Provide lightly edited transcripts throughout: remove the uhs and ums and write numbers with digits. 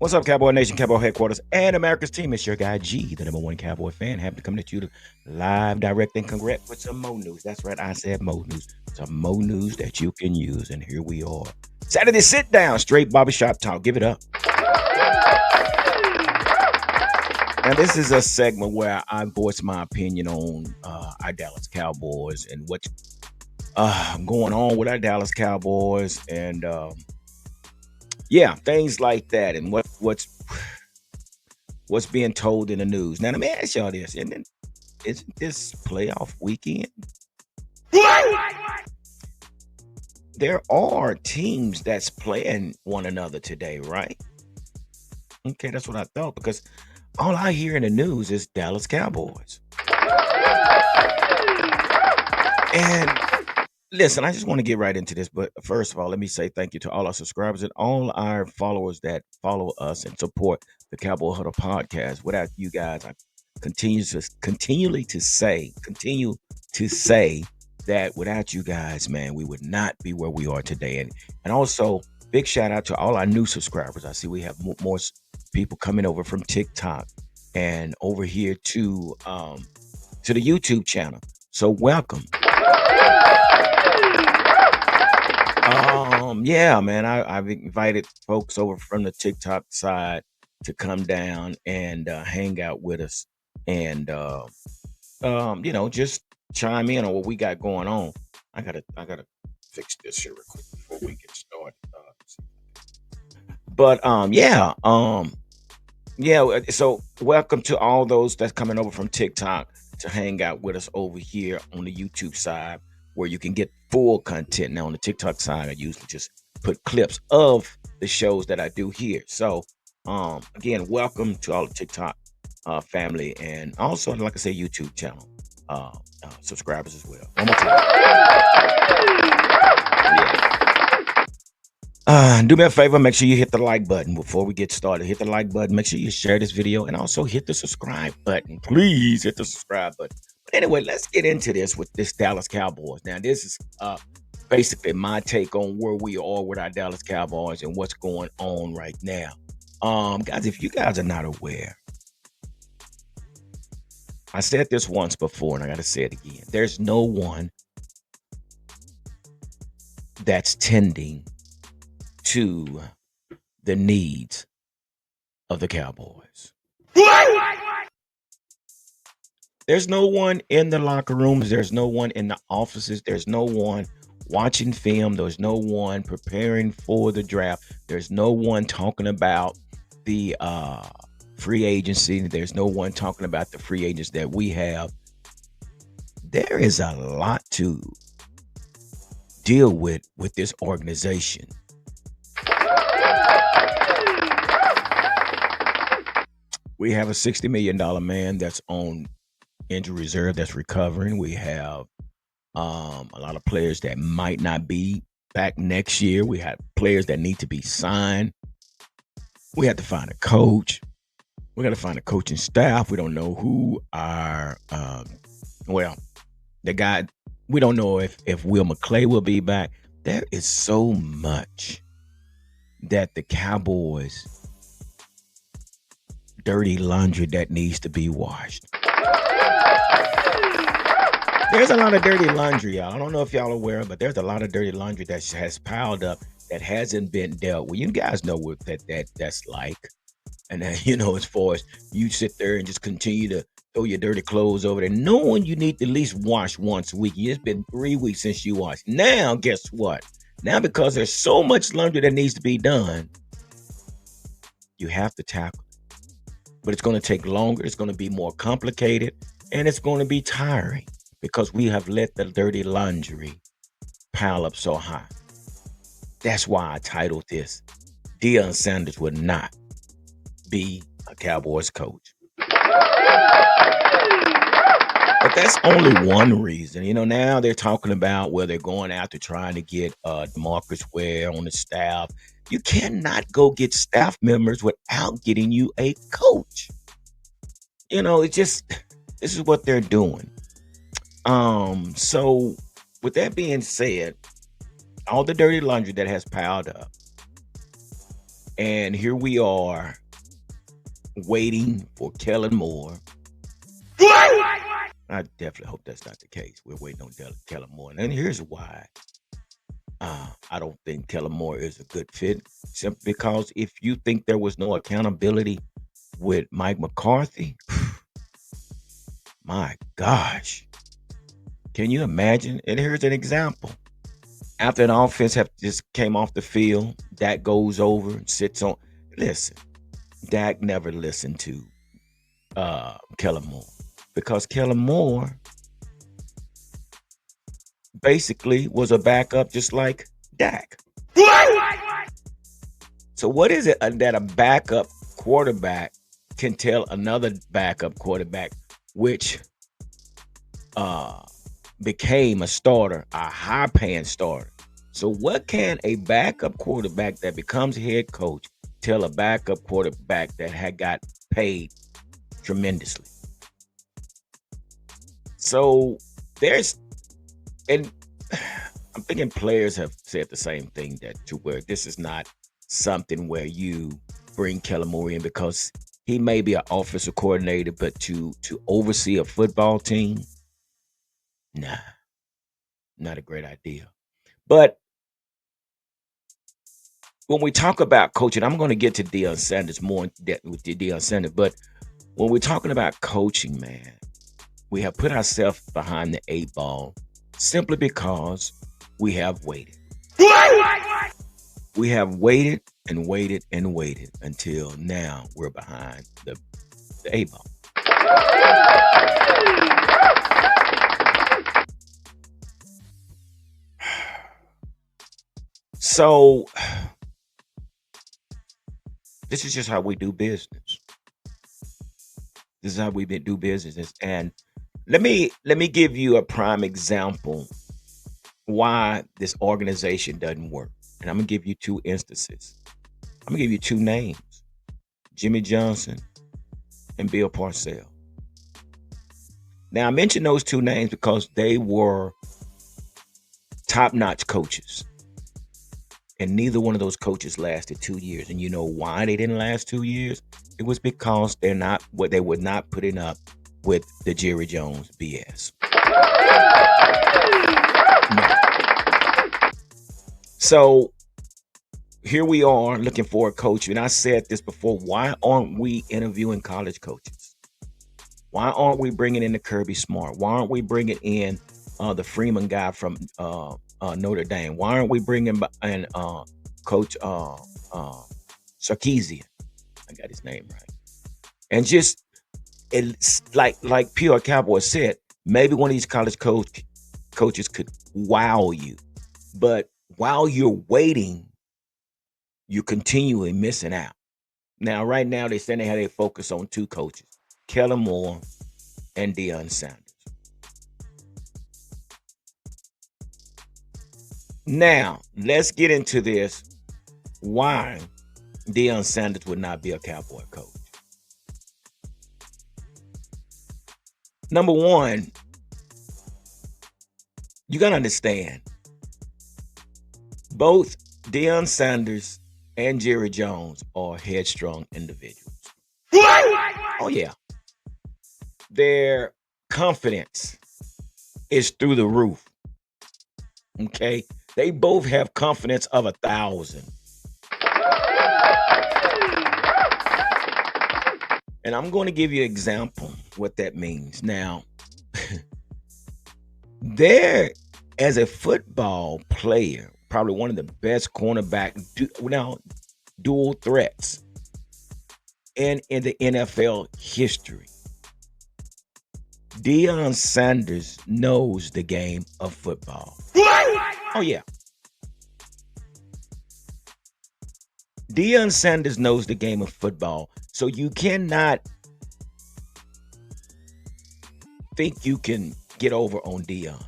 What's up, Cowboy Nation, Cowboy Headquarters, and America's team? It's your guy G, the number one Cowboy fan. Happy to come to you live, direct, and correct with some Mo news. That's right, I said Mo news. Some Mo news that you can use, and here we are. Saturday sit down, straight barbershop talk. Give it up. Now, this is a segment where I voice my opinion on our Dallas Cowboys and what's going on with our Dallas Cowboys, and yeah, things like that, and what's being told in the news. Now, let me ask y'all this: isn't this playoff weekend? There are teams that's playing one another today, right? Okay, that's what I thought, because all I hear in the news is Dallas Cowboys. And listen, I just want to get right into this, but first of all, let me say thank you to all our subscribers and all our followers that follow us and support the Cowboy Huddle podcast. Without you guys, I continue to say that without you guys, man, we would not be where we are today. And also, big shout out to all our new subscribers. I see we have more people coming over from TikTok and over here to the YouTube channel. So welcome. Yeah, man, I've invited folks over from the TikTok side to come down and hang out with us, and just chime in on what we got going on. I gotta fix this here real quick before we get started. So welcome to all those that's coming over from TikTok to hang out with us over here on the YouTube side, where you can get full content. Now on the TikTok side, I usually just put clips of the shows that I do here. So again, welcome to all the TikTok family, and also, like I say, YouTube channel subscribers as well. One more time. Do me a favor, make sure you hit the like button before we get started. Hit the like button, make sure you share this video, and also hit the subscribe button. Please hit the subscribe button. But anyway, let's get into this with this Dallas Cowboys. Now, this is basically my take on where we are with our Dallas Cowboys and what's going on right now. Guys, if you guys are not aware, I said this once before, and I got to say it again. There's no one that's tending to the needs of the Cowboys. There's no one in the locker rooms. There's no one in the offices. There's no one watching film. There's no one preparing for the draft. There's no one talking about the free agency. There's no one talking about the free agents that we have. There is a lot to deal with this organization. We have a $60 million man that's on injury reserve that's recovering. We have a lot of players that might not be back next year. We have players that need to be signed. We have to find a coach. We got to find a coaching staff. We don't know who our the guy. We don't know if Will McClay will be back. There is so much that the Cowboys dirty laundry that needs to be washed. There's a lot of dirty laundry, y'all. I don't know if y'all are aware, but there's a lot of dirty laundry that has piled up that hasn't been dealt with. You guys know what that's like. And as far as you sit there and just continue to throw your dirty clothes over there, knowing you need to at least wash once a week. It's been 3 weeks since you washed. Now, guess what? Now, because there's so much laundry that needs to be done, you have to tackle. But it's going to take longer. It's going to be more complicated, and it's going to be tiring because we have let the dirty laundry pile up so high. That's why I titled this, Deion Sanders would not be a Cowboys coach. But that's only one reason. Now they're talking about where they're going after trying to get DeMarcus Ware on the staff. You cannot go get staff members without getting you a coach. It's just, this is what they're doing. So with that being said, all the dirty laundry that has piled up, And here we are waiting for Kellen Moore. I definitely hope that's not the case. We're waiting on Kellen Moore. And here's why. I don't think Kellen Moore is a good fit. Simply because if you think there was no accountability with Mike McCarthy, my gosh. Can you imagine? And here's an example. After an offense have just came off the field, Dak goes over and sits on. Listen, Dak never listened to Kellen Moore because Kellen Moore basically was a backup just like Dak. So what is it that a backup quarterback can tell another backup quarterback, which became a starter, a high-paying starter? So what can a backup quarterback that becomes head coach tell a backup quarterback that had got paid tremendously? So there's, and I'm thinking players have said the same thing, that to where this is not something where you bring Kellen Moore in because he may be an offensive coordinator, but to oversee a football team, nah, not a great idea. But when we talk about coaching, I'm going to get to Deion Sanders more in depth with Deion Sanders. But when we're talking about coaching, man, we have put ourselves behind the 8 ball simply because we have waited. We have waited and waited and waited until now we're behind the 8 ball. So this is just how we do business. This is how we do business. And let me give you a prime example why this organization doesn't work. And I'm gonna give you 2 instances. I'm gonna give you 2 names: Jimmy Johnson and Bill Parcells. Now I mention those 2 names because they were top-notch coaches. And neither one of those coaches lasted 2 years. And you know why they didn't last 2 years? It was because they were not putting up with the Jerry Jones BS. No. So here we are looking for a coach. And I said this before. Why aren't we interviewing college coaches? Why aren't we bringing in the Kirby Smart? Why aren't we bringing in the Freeman guy from Notre Dame? Why aren't we bringing in Coach Sarkisian? I got his name right. And just it's like Pure Cowboy said, maybe one of these college coaches could wow you. But while you're waiting, you're continually missing out. Now, right now, they're saying they had a focus on 2 coaches, Kellen Moore and Deion Sanders. Now, let's get into this. Why Deion Sanders would not be a Cowboy coach. Number one, you got to understand, both Deion Sanders and Jerry Jones are headstrong individuals. Oh, yeah. Their confidence is through the roof. Okay? They both have confidence of 1,000. And I'm going to give you an example what that means. Now, they're, as a football player, probably one of the best cornerback dual threats in the NFL history. Deion Sanders knows the game of football. Oh, yeah. Deion Sanders knows the game of football. So you cannot think you can get over on Deion.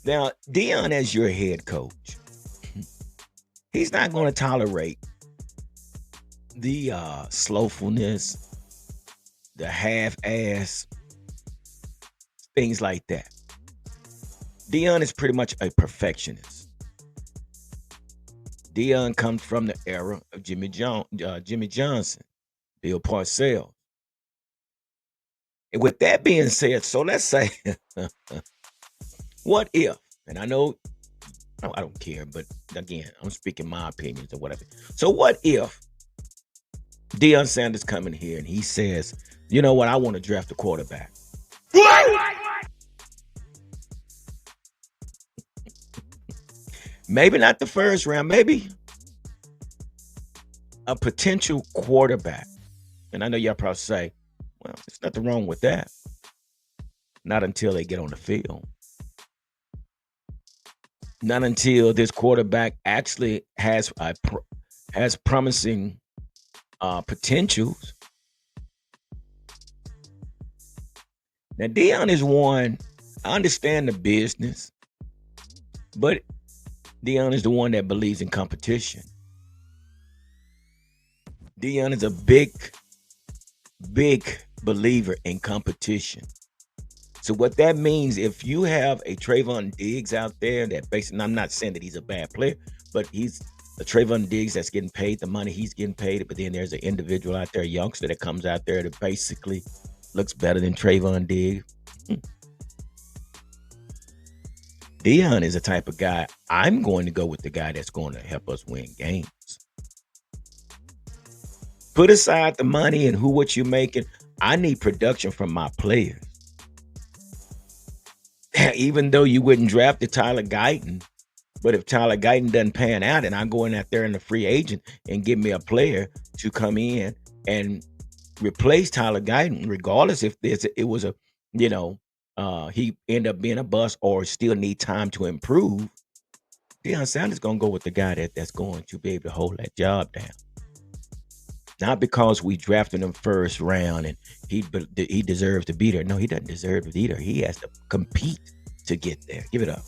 Now, Deion as your head coach, he's not going to tolerate the slowfulness, the half-ass, things like that. Deion is pretty much a perfectionist. Deion comes from the era of Jimmy Johnson, Bill Parcells. And with that being said, so let's say, what if? And I know I don't care, but again, I'm speaking my opinions or whatever. So what if Deion Sanders coming here and he says, you know what, I want to draft a quarterback. Maybe not the first round, maybe a potential quarterback. And I know y'all probably say, well, there's nothing wrong with that. Not until they get on the field. Not until this quarterback actually has promising potentials. Now, Deion is one. I understand the business, but Deion is the one that believes in competition. Deion is a big believer in competition. So what that means, if you have a Trayvon Diggs out there that basically, and I'm not saying that he's a bad player, but he's a Trayvon Diggs that's getting paid the money he's getting paid, but then there's an individual out there, a youngster that comes out there that basically looks better than Trayvon Diggs. Deion is the type of guy, I'm going to go with the guy that's going to help us win games. Put aside the money and what you're making. I need production from my players. Even though you wouldn't draft the Tyler Guyton, but if Tyler Guyton doesn't pan out and I go in out there in the free agent and give me a player to come in and replace Tyler Guyton, regardless if it was a, he end up being a bust or still need time to improve, Deion Sanders going to go with the guy that's going to be able to hold that job down. Not because we drafted him first round and he deserves to be there. No, he doesn't deserve it either. He has to compete to get there. Give it up.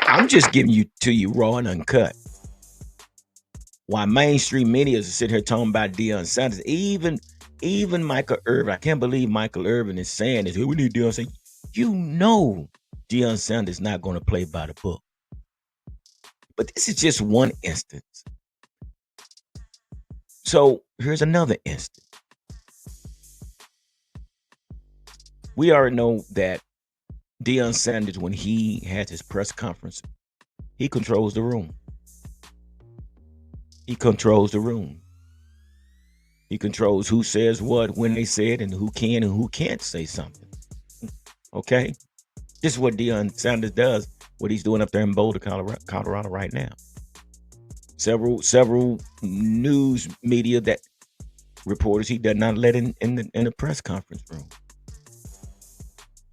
I'm just giving you raw and uncut. While mainstream media is sitting here talking about Deion Sanders, even Michael Irvin, I can't believe Michael Irvin is saying this. We need Deion Sanders. You know Deion Sanders is not going to play by the book. But this is just one instance. So here's another instance. We already know that Deion Sanders, when he has his press conference, he controls the room. He controls the room. He controls who says what, when they say it, and who can and who can't say something. Okay? This is what Deion Sanders does, what he's doing up there in Boulder, Colorado right now. Several news media that reporters he does not let in the press conference room.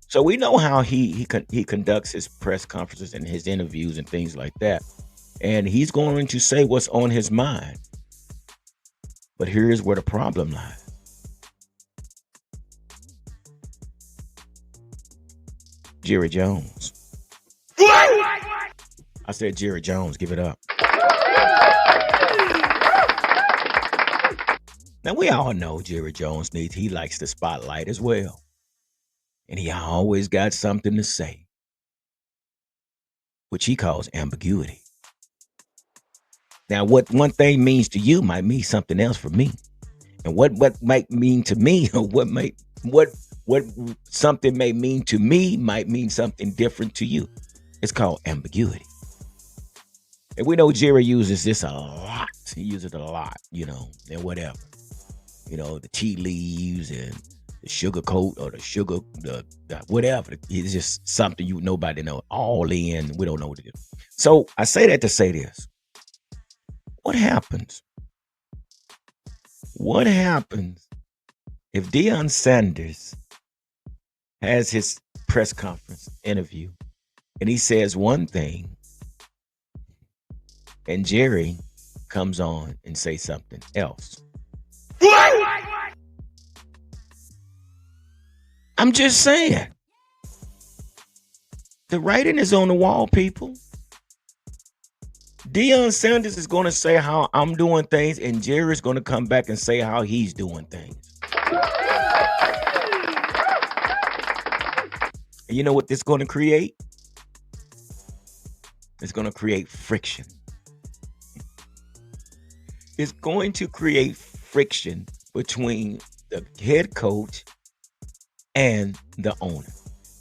So we know how he conducts his press conferences and his interviews and things like that. And he's going to say what's on his mind. But here's where the problem lies. Jerry Jones. I said Jerry Jones, give it up. Now we all know Jerry Jones he likes the spotlight as well. And he always got something to say, which he calls ambiguity. Now, what one thing means to you might mean something else for me. And what might mean to me, or what something may mean to me might mean something different to you. It's called ambiguity. And we know Jerry uses this a lot. He uses it a lot, and whatever. The tea leaves and the sugar coat or the sugar, the whatever. It's just something nobody know. All in, we don't know what it is. So I say that to say this. What happens? What happens if Deion Sanders has his press conference interview and he says one thing and Jerry comes on and say something else? I'm just saying. The writing is on the wall, people. Deion Sanders is going to say how I'm doing things, and Jerry's going to come back and say how he's doing things. And you know what this is going to create? It's going to create friction. It's going to create friction between the head coach and the owner.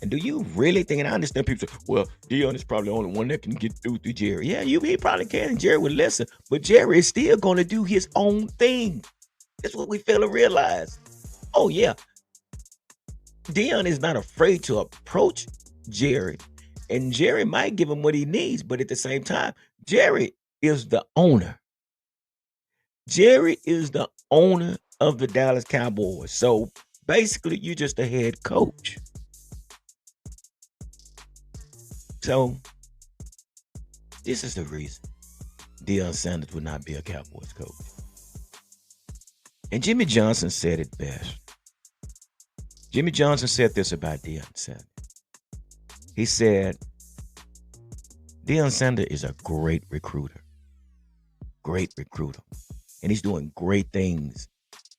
And do you really think, and I understand people say, well, Deion is probably the only one that can get through to Jerry. Yeah, he probably can, and Jerry would listen, but Jerry is still going to do his own thing. That's what we fail to realize. Oh, yeah, Deion is not afraid to approach Jerry, and Jerry might give him what he needs, but at the same time, Jerry is the owner. Jerry is the owner of the Dallas Cowboys. So basically, you're just a head coach. So this is the reason Deion Sanders would not be a Cowboys coach. And Jimmy Johnson said it best. Jimmy Johnson said this about Deion Sanders. He said, Deion Sanders is a great recruiter. Great recruiter. And he's doing great things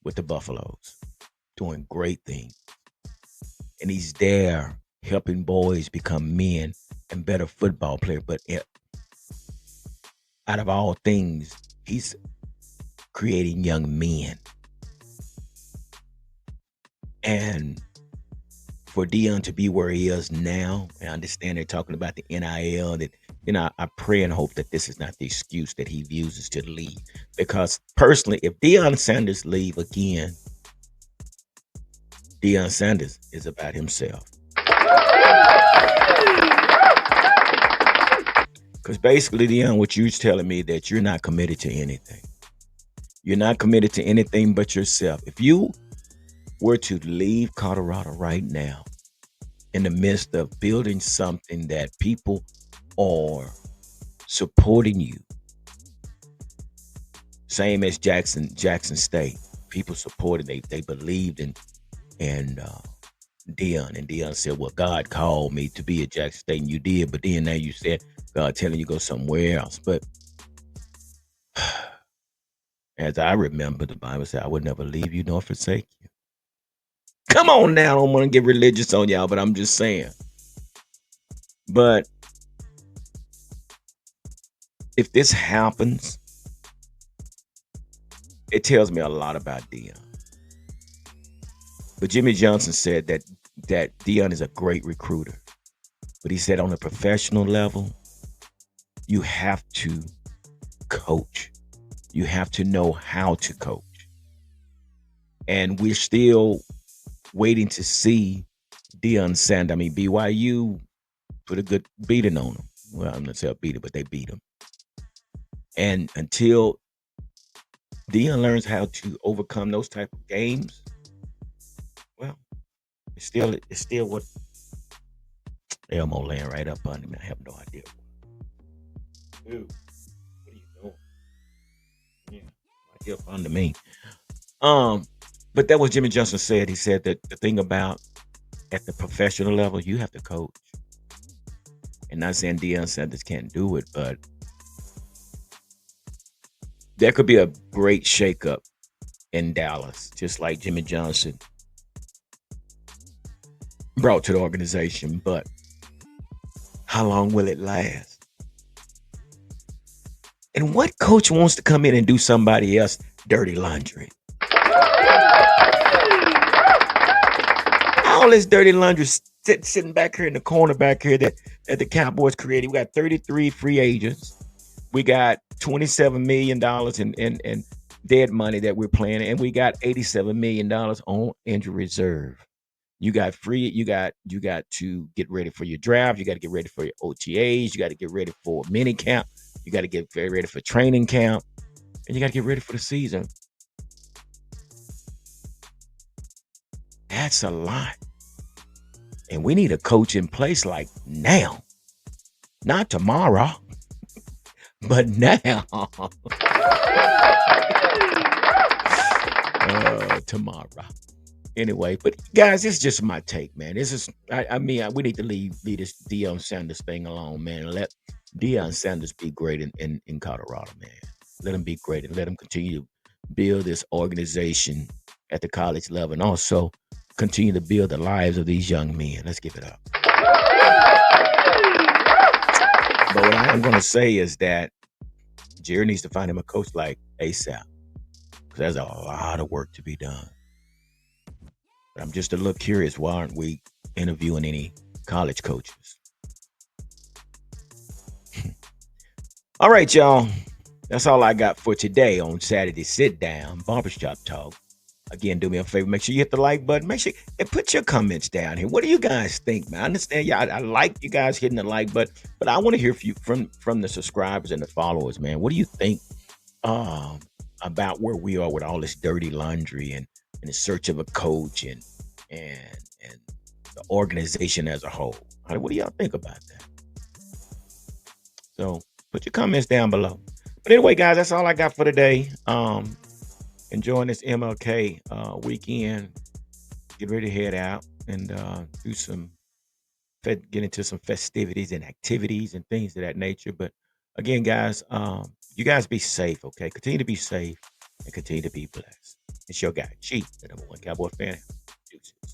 with the Buffaloes. Doing great things. And he's there helping boys become men and better football players. But out of all things, he's creating young men. And for Deion to be where he is now, I understand they're talking about the NIL. That I pray and hope that this is not the excuse that he uses to leave. Because personally, if Deion Sanders leave again, Deion Sanders is about himself. Because basically, Deion, what you're telling me that you're not committed to anything. You're not committed to anything but yourself. If you were to leave Colorado right now, in the midst of building something that people are supporting you, same as Jackson State, people supported. They believed in Deion, and Deion said, "Well, God called me to be at Jackson State, and you did." But then now you said God telling you to go somewhere else. But as I remember, the Bible said, "I would never leave you nor forsake you." Come on now, I don't want to get religious on y'all, but I'm just saying. But if this happens, it tells me a lot about Deion. But Jimmy Johnson said that Deion is a great recruiter. But he said on a professional level, you have to coach. You have to know how to coach. And we're still waiting to see Deion Sanders. I mean, BYU put a good beating on him. Well, I'm not saying beat it, but they beat him. And until Deion learns how to overcome those type of games, well, it's still what Elmo laying right up under me. I have no idea. Dude, what are you doing? Yeah, right up under me. But that was Jimmy Johnson said. He said that the thing about at the professional level, you have to coach. And not saying Deion Sanders can't do it, but there could be a great shakeup in Dallas, just like Jimmy Johnson brought to the organization. But how long will it last? And what coach wants to come in and do somebody else dirty laundry? All this dirty laundry sitting back here in the corner back here that the Cowboys created. We got 33 free agents. We got $27 million in dead money that we're playing, and we got $87 million on injury reserve. You got to get ready for your draft. You got to get ready for your OTAs. You got to get ready for mini camp. You got to get very ready for training camp, and you got to get ready for the season. That's a lot. And we need a coach in place like now. Not tomorrow, but now. Tomorrow. Anyway, but guys, it's just my take, man. This is, I mean, we need to leave this Deion Sanders thing alone, man. And let Deion Sanders be great in Colorado, man. Let him be great and let him continue to build this organization at the college level and also continue to build the lives of these young men. Let's give it up. But what I I'm gonna say is that Jerry needs to find him a coach like ASAP because there's a lot of work to be done. But I'm just a little curious. Why aren't we interviewing any college coaches? All right, y'all. That's all I got for today on Saturday Sit Down Barbershop Talk. Again, do me a favor. Make sure you hit the like button. Make sure and put your comments down here. What do you guys think, man? I understand, yeah, I like you guys hitting the like button, but I want to hear from the subscribers and the followers, man. What do you think um, about where we are with all this dirty laundry and in the search of a coach and and the organization as a whole? What do y'all think about that? So put your comments down below. But anyway, guys, that's all I got for today. Enjoying this MLK weekend. Get ready to head out and do some get into some festivities and activities and things of that nature. But again, guys, you guys be safe, okay? Continue to be safe and continue to be blessed. It's your guy, Chief, the number one Cowboy fan. Deuces.